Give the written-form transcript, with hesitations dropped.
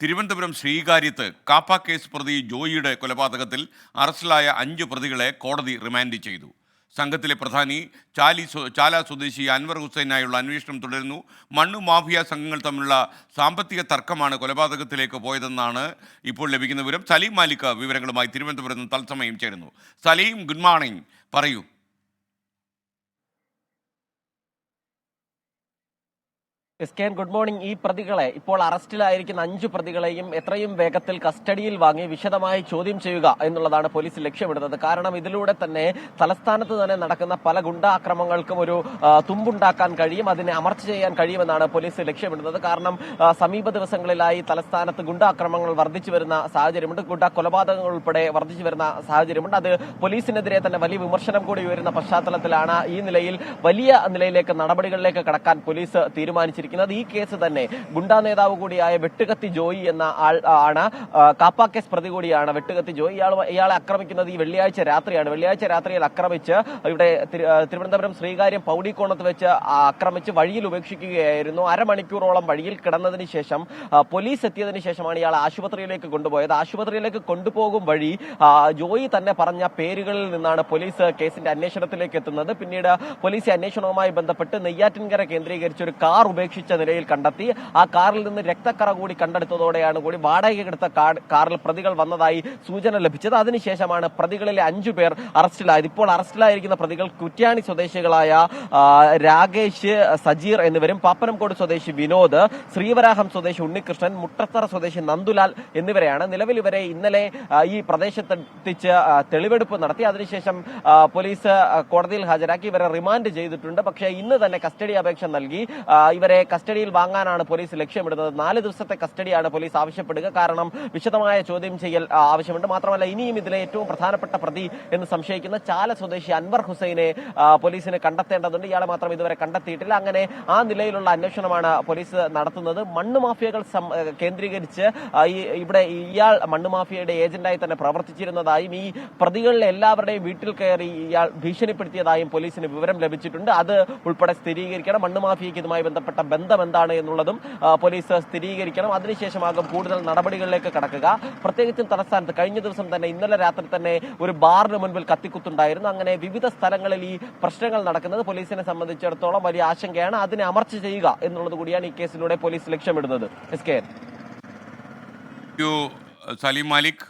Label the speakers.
Speaker 1: Thiruvananthapuram ശ്രീകാര്യത്ത് KAAPA case പ്രതി ജോയിയുടെ കൊലപാതകത്തിൽ അറസ്റ്റിലായ 5 പ്രതികളെ കോടതി റിമാൻഡ് ചെയ്തു. സംഘത്തിലെ പ്രധാനി ചാല സ്വദേശി അൻവർ ഹുസൈനായുള്ള അന്വേഷണം തുടരുന്നു. മണ്ണു മാഫിയ സംഘങ്ങൾ തമ്മിലുള്ള സാമ്പത്തിക തർക്കമാണ് കൊലപാതകത്തിലേക്ക് പോയതെന്നാണ് ഇപ്പോൾ ലഭിക്കുന്ന വിവരം. സലീം മാലിക് വിവരങ്ങളുമായി തിരുവനന്തപുരത്ത് തത്സമയം ചേരുന്നു. സലീം, ഗുഡ് മോർണിംഗ്, പറയൂ.
Speaker 2: Good morning. ഈ പ്രതികളെ, ഇപ്പോൾ അറസ്റ്റിലായിരിക്കുന്ന 5 പ്രതികളെയും എത്രയും വേഗത്തിൽ കസ്റ്റഡിയിൽ വാങ്ങി വിശദമായി ചോദ്യം ചെയ്യുക എന്നുള്ളതാണ് പോലീസ് ലക്ഷ്യമിടുന്നത്. കാരണം ഇതിലൂടെ തന്നെ തലസ്ഥാനത്ത് തന്നെ നടക്കുന്ന പല ഗുണ്ടാക്രമങ്ങൾക്കും ഒരു തുമ്പുണ്ടാക്കാൻ കഴിയും, അതിനെ അമർച്ച ചെയ്യാൻ കഴിയുമെന്നാണ് പോലീസ് ലക്ഷ്യമിടുന്നത്. കാരണം സമീപ ദിവസങ്ങളിലായി തലസ്ഥാനത്ത് ഗുണ്ടാക്രമങ്ങൾ വർദ്ധിച്ചു വരുന്ന സാഹചര്യമുണ്ട്, ഗുണ്ടാ കൊലപാതകങ്ങൾ ഉൾപ്പെടെ വർദ്ധിച്ചു വരുന്ന സാഹചര്യമുണ്ട്. അത് പോലീസിനെതിരെ തന്നെ വലിയ വിമർശനം കൂടി ഉയരുന്ന പശ്ചാത്തലത്തിലാണ് ഈ നിലയിൽ വലിയ നിലയിലേക്ക് നടപടികളിലേക്ക് കടക്കാൻ പോലീസ് തീരുമാനിച്ചിരിക്കുന്നത്. ഈ കേസ് തന്നെ ഗുണ്ടാ നേതാവ് കൂടിയായ വെട്ടുകത്തി ജോയി എന്ന ആൾ ആണ്, കാപ്പ കേസ് പ്രതി കൂടിയാണ് വെട്ടുകത്തി ജോയി. ഇയാളെ ആക്രമിക്കുന്നത് ഈ വെള്ളിയാഴ്ച രാത്രിയാണ്. വെള്ളിയാഴ്ച രാത്രിയിൽ ആക്രമിച്ച് ഇവിടെ തിരുവനന്തപുരം ശ്രീകാര്യം പൗടിക്കോണത്ത് വെച്ച് ആക്രമിച്ച് വഴിയിൽ ഉപേക്ഷിക്കുകയായിരുന്നു. അരമണിക്കൂറോളം വഴിയിൽ കിടന്നതിന് ശേഷം പോലീസ് എത്തിയതിനു ശേഷമാണ് ഇയാളെ ആശുപത്രിയിലേക്ക് കൊണ്ടുപോയത്. ആശുപത്രിയിലേക്ക് കൊണ്ടുപോകും വഴി ജോയി തന്നെ പറഞ്ഞ പേരുകളിൽ നിന്നാണ് പോലീസ് കേസിന്റെ അന്വേഷണത്തിലേക്ക് എത്തുന്നത്. പിന്നീട് പോലീസ് അന്വേഷണവുമായി ബന്ധപ്പെട്ട് നെയ്യാറ്റിൻകര കേന്ദ്രീകരിച്ച് ഒരു കാർ ഉപേക്ഷിച്ച നിലയിൽ കണ്ടെത്തി. ആ കാറിൽ നിന്ന് രക്തക്കറ കൂടി കണ്ടെടുത്തതോടെയാണ് കൂടി വാടകയ്ക്കെടുത്ത കാറിൽ പ്രതികൾ വന്നതായി സൂചന ലഭിച്ചത്. അതിനുശേഷമാണ് പ്രതികളിലെ 5 പേർ അറസ്റ്റിലായത്. ഇപ്പോൾ അറസ്റ്റിലായിരിക്കുന്ന പ്രതികൾ കുറ്റ്യാണി സ്വദേശികളായ രാകേഷ്, സജീർ എന്നിവരും പാപ്പനംകോട് സ്വദേശി വിനോദ്, ശ്രീവരാഹം സ്വദേശി ഉണ്ണികൃഷ്ണൻ, മുട്ടത്തറ സ്വദേശി നന്ദുലാൽ എന്നിവരെയാണ്. നിലവിൽ ഇവരെ ഇന്നലെ ഈ പ്രദേശത്തെത്തിച്ച് തെളിവെടുപ്പ് നടത്തി. അതിനുശേഷം പോലീസ് കോടതിയിൽ ഹാജരാക്കി ഇവരെ റിമാൻഡ് ചെയ്തിട്ടുണ്ട്. പക്ഷേ ഇന്ന് തന്നെ കസ്റ്റഡി അപേക്ഷ നൽകി ഇവരെ കസ്റ്റഡിയിൽ വാങ്ങാനാണ് പോലീസ് ലക്ഷ്യമിടുന്നത്. 4 ദിവസത്തെ കസ്റ്റഡിയാണ് പോലീസ് ആവശ്യപ്പെടുക. കാരണം വിശദമായ ചോദ്യം ചെയ്യൽ ആവശ്യമുണ്ട്. മാത്രമല്ല ഇനിയും ഇതിലെ ഏറ്റവും പ്രധാനപ്പെട്ട പ്രതി എന്ന് സംശയിക്കുന്ന ചാല സ്വദേശി അൻവർ ഹുസൈനെ പോലീസിന് കണ്ടെത്തേണ്ടതുണ്ട്. ഇയാളെ മാത്രം ഇതുവരെ കണ്ടെത്തിയിട്ടില്ല. അങ്ങനെ ആ നിലയിലുള്ള അന്വേഷണമാണ് പോലീസ് നടത്തുന്നത്. മണ്ണ് മാഫിയകൾ കേന്ദ്രീകരിച്ച് ഇവിടെ ഇയാൾ മണ്ണ് മാഫിയയുടെ ഏജന്റായി തന്നെ പ്രവർത്തിച്ചിരുന്നതായും ഈ പ്രതികളിലെ എല്ലാവരുടെയും വീട്ടിൽ കയറി ഇയാൾ ഭീഷണിപ്പെടുത്തിയതായും പോലീസിന് വിവരം ലഭിച്ചിട്ടുണ്ട്. അത് ഉൾപ്പെടെ സ്ഥിരീകരിക്കണം. മണ്ണ് മാഫിയയ്ക്ക് ഇതുമായി ബന്ധപ്പെട്ട ബന്ധം എന്താണ് എന്നുള്ളതും പോലീസ് സ്ഥിരീകരിക്കണം. അതിനുശേഷമാകും കൂടുതൽ നടപടികളിലേക്ക് കടക്കുക. പ്രത്യേകിച്ചും തലസ്ഥാനത്ത് കഴിഞ്ഞ ദിവസം തന്നെ, ഇന്നലെ രാത്രി തന്നെ ഒരു ബാറിന് മുൻപിൽ കത്തിക്കുത്തുണ്ടായിരുന്നു. അങ്ങനെ വിവിധ സ്ഥലങ്ങളിൽ ഈ പ്രശ്നങ്ങൾ നടക്കുന്നത് പോലീസിനെ സംബന്ധിച്ചിടത്തോളം വലിയ ആശങ്കയാണ്. അതിനെ അമർച്ച ചെയ്യുക എന്നുള്ളത് കൂടിയാണ് ഈ കേസിലൂടെ പോലീസ് ലക്ഷ്യമിടുന്നത്.
Speaker 1: സലീം മാലിക്.